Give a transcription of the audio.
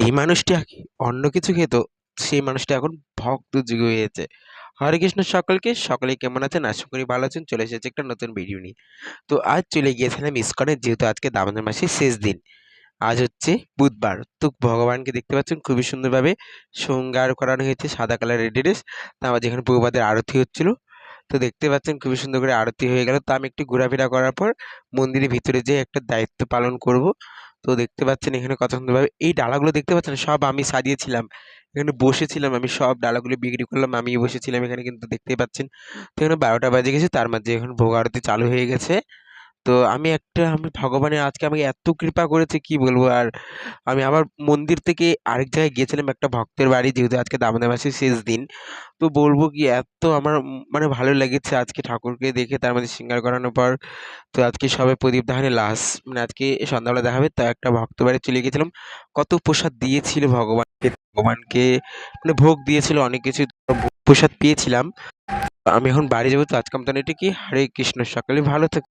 এই মানুষটি আগে অন্য কিছু খেত, সেই মানুষটা এখন ভক্ত যোগী হয়েছে। হরে কৃষ্ণ সকলকে, সকলেই কেমন আছেন? আশা করি ভালো আছেন। চলে এসেছে একটা নতুন ভিডিও নিয়ে। তো আজ চলে গিয়েছিলাম ইসকনে, যেহেতু আজকে দামোদর মাসের শেষ দিন। আজ হচ্ছে বুধবার। তো ভগবানকে দেখতে পাচ্ছেন খুবই সুন্দরভাবে শৃঙ্গার করানো হয়েছে, সাদা কালারের ড্রেস। তারপর যেখানে প্রভুপাদের আরতি হচ্ছিল। তো দেখতে পাচ্ছেন খুবই সুন্দর করে আরতি হয়ে গেল। তো আমি একটু ঘোরাফেরা করার পর মন্দিরের ভিতরে যেয়ে একটা দায়িত্ব পালন করব। তো দেখতে পাচ্ছেন এখানে কত সুন্দরভাবে এই ডালাগুলো দেখতে পাচ্ছেন সব আমি সাজিয়েছিলাম। এখানে বসেছিলাম, আমি সব ডালাগুলো বিক্রি করলাম, আমিই বসেছিলাম এখানে, কিন্তু দেখতেই পাচ্ছেন। তো এখানে ১২টা বাজে গেছে, তার মাঝে এখন ভোগ আরতি চালু হয়ে গেছে। তো আমি ভগবানের আজকে আমাকে এত কৃপা করেছে কি বলবো আর। আমি আবার মন্দির থেকে আরেক জায়গায় গিয়েছিলাম একটা ভক্তের বাড়ি, যেহেতু আজকে দামোদর মাসের শেষ দিন। তো বলবো কি এত আমার মানে ভালো লেগেছে আজকে ঠাকুরকে দেখে, তার মধ্যে সিঙ্গার করানোর পর। তো আজকে সবে প্রদীপ দাহানে লাস্ট, মানে আজকে সন্ধ্যাবেলা দেখা হবে, তো একটা ভক্ত বাড়ি চলে গেছিলাম। কত প্রসাদ দিয়েছিল ভগবানকে, ভগবানকে মানে ভোগ দিয়েছিল অনেক কিছু, প্রসাদ পেয়েছিলাম। আমি এখন বাড়ি যাবো, তো আজকে মতন এটা কি, হরে কৃষ্ণ, সকালে ভালো থাক।